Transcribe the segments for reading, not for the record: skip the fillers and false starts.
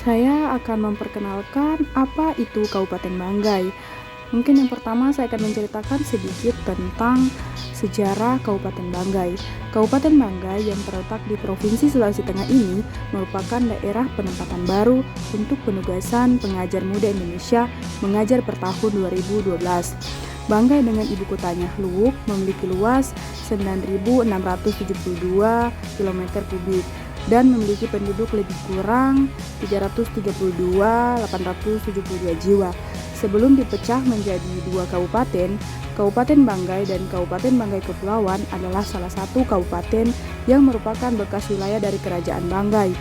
Saya akan memperkenalkan apa itu Kabupaten Banggai. Mungkin yang pertama saya akan menceritakan sedikit tentang sejarah Kabupaten Banggai. Kabupaten Banggai yang terletak di Provinsi Sulawesi Tengah ini merupakan daerah penempatan baru untuk penugasan pengajar muda Indonesia mengajar per tahun 2012. Banggai dengan ibu kotanya Luwuk memiliki luas 9.672 km kubik dan memiliki penduduk lebih kurang 332.872 jiwa. Sebelum dipecah menjadi dua kabupaten, Kabupaten Banggai dan Kabupaten Banggai Kepulauan adalah salah satu kabupaten yang merupakan bekas wilayah dari Kerajaan Banggai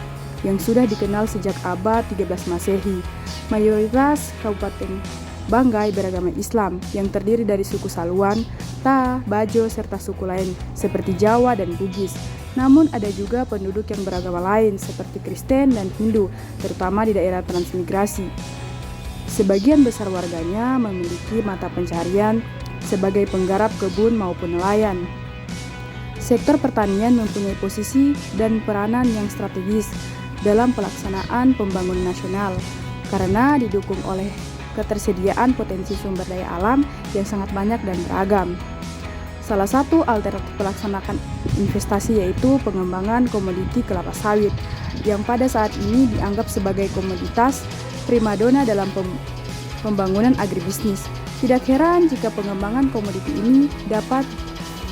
yang sudah dikenal sejak abad 13 Masehi. Mayoritas Kabupaten Banggai beragama Islam yang terdiri dari suku Saluan, Ta, Bajo, serta suku lain seperti Jawa dan Bugis. Namun ada juga penduduk yang beragama lain seperti Kristen dan Hindu, terutama di daerah transmigrasi. Sebagian besar warganya memiliki mata pencarian sebagai penggarap kebun maupun nelayan. Sektor pertanian mempunyai posisi dan peranan yang strategis dalam pelaksanaan pembangunan nasional karena didukung oleh ketersediaan potensi sumber daya alam yang sangat banyak dan beragam. Salah satu alternatif pelaksanaan investasi yaitu pengembangan komoditi kelapa sawit yang pada saat ini dianggap sebagai komoditas primadona dalam pembangunan agribisnis. Tidak heran jika pengembangan komoditi ini dapat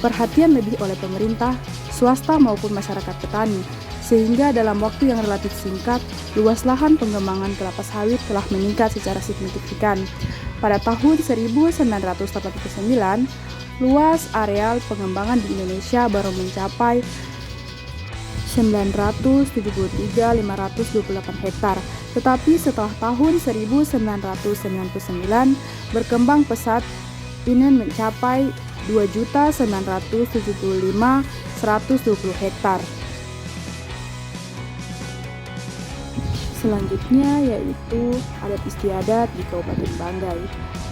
perhatian lebih oleh pemerintah, swasta maupun masyarakat petani, sehingga dalam waktu yang relatif singkat, luas lahan pengembangan kelapa sawit telah meningkat secara signifikan. Pada tahun 1989, luas areal pengembangan di Indonesia baru mencapai 973.528 hektar. Tetapi setelah tahun 1999 berkembang pesat ini mencapai 2.975.120 hektar. Selanjutnya yaitu adat istiadat di Kabupaten Banggai.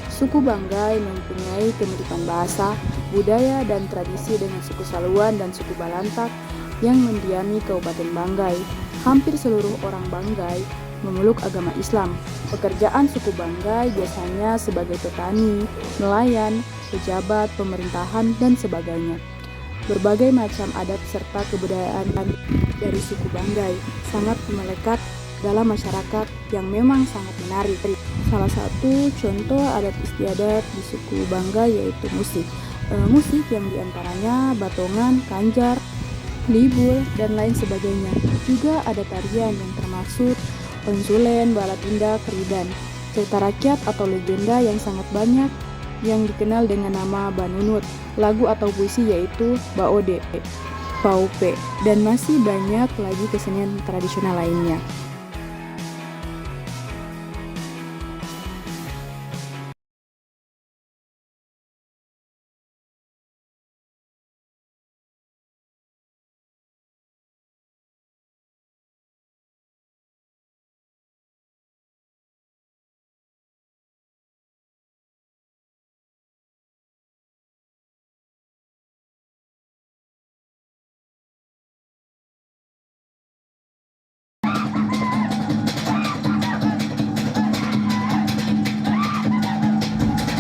Suku Banggai mempunyai kemiripan bahasa, budaya, dan tradisi dengan suku Saluan dan suku Balantak yang mendiami Kabupaten Banggai. Hampir seluruh orang Banggai memeluk agama Islam. Pekerjaan suku Banggai biasanya sebagai petani, nelayan, pejabat, pemerintahan, dan sebagainya. Berbagai macam adat serta kebudayaan dari suku Banggai sangat melekat dalam masyarakat yang memang sangat menarik. Salah satu contoh adat istiadat di suku Banggai yaitu musik. Musik yang diantaranya batongan, kanjar, libur, dan lain sebagainya. Juga ada tarian yang termasuk pensulen, bala tindak, keridan, cerita rakyat atau legenda yang sangat banyak yang dikenal dengan nama Banunut, lagu atau puisi yaitu Baode, Paupe, dan masih banyak lagi kesenian tradisional lainnya.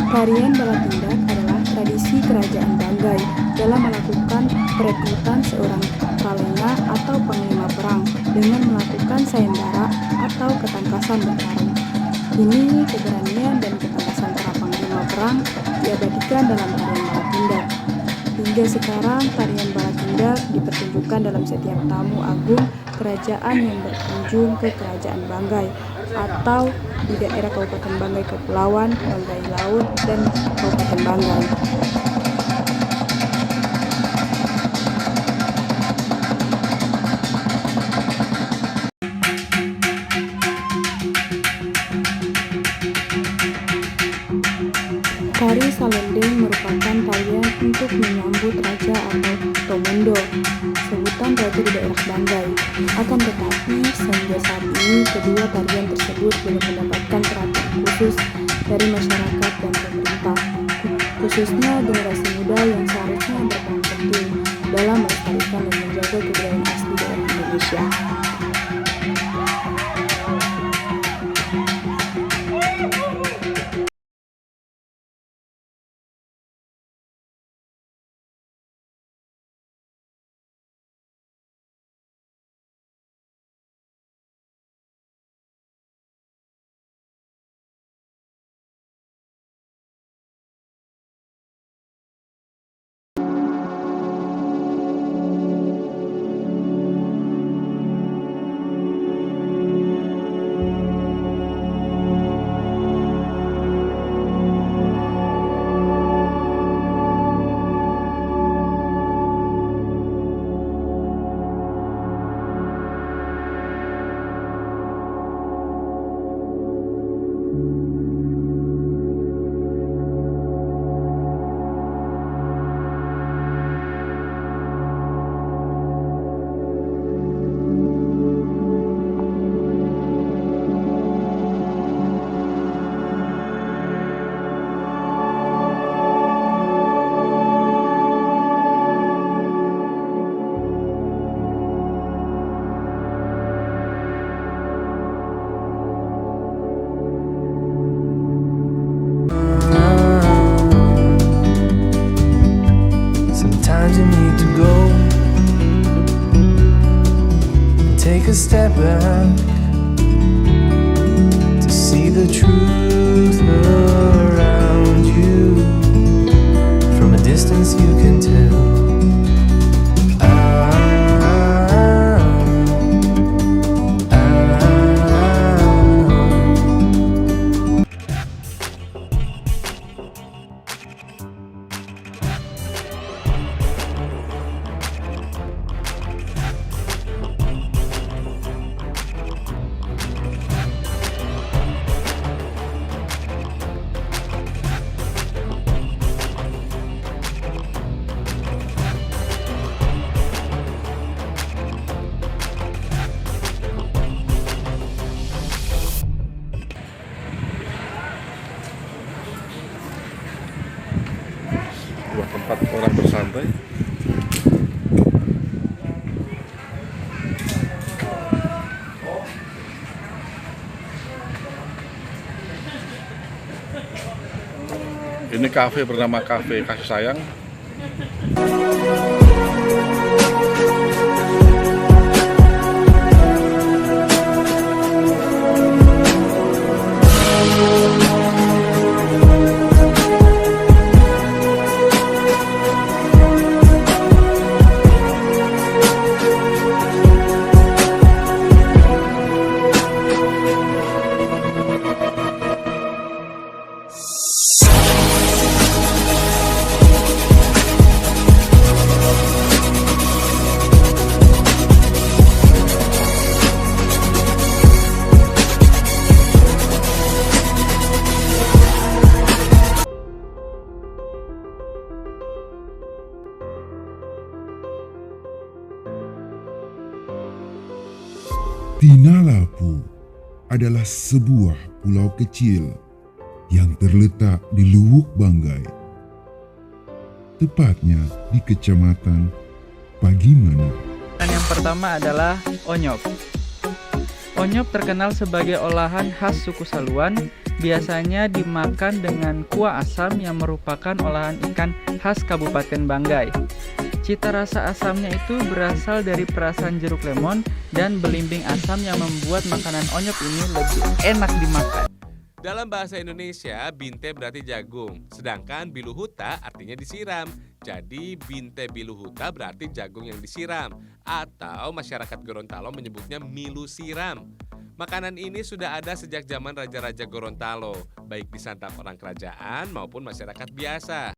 Tarian bala tindak adalah tradisi Kerajaan Banggai dalam melakukan perekrutan seorang kalenga atau panglima perang dengan melakukan sayembara atau ketangkasan bertarung. Ini keberanian dan ketangkasan para panglima perang diabadikan dalam tarian bala tindak. Hingga sekarang tarian bala tindak dipertunjukkan dalam setiap tamu agung kerajaan yang berkunjung ke Kerajaan Banggai atau di daerah Kabupaten Banggai Kepulauan, Banggai Laut, dan Kabupaten Banggai. Tari Salendeng merupakan tarian untuk menyambut raja atau Tomondo, sebutan raja di daerah Banggai. Akan tetapi, sehingga saat ini kedua tarian tersebut belum mendapatkan perhatian khusus dari masyarakat dan pemerintah, khususnya generasi muda yang seharusnya berperan penting dalam melestarikan dan menjaga kebudayaan asli daerah Indonesia. need to go and take a step back to see the truth around you. From a distance you can tell. Sebuah tempat orang bersantai. Ini kafe bernama Kafe Kasih Sayang. Tinalapu adalah sebuah pulau kecil yang terletak di Luwuk Banggai, tepatnya di Kecamatan Pagimana. Yang pertama adalah onyop. Onyop terkenal sebagai olahan khas suku Saluan, biasanya dimakan dengan kuah asam yang merupakan olahan ikan khas Kabupaten Banggai. Cita rasa asamnya itu berasal dari perasan jeruk lemon dan belimbing asam yang membuat makanan onyop ini lebih enak dimakan. Dalam bahasa Indonesia, binte berarti jagung, sedangkan biluhuta artinya disiram. Jadi binte biluhuta berarti jagung yang disiram, atau masyarakat Gorontalo menyebutnya milu siram. Makanan ini sudah ada sejak zaman Raja-Raja Gorontalo, baik disantap orang kerajaan maupun masyarakat biasa.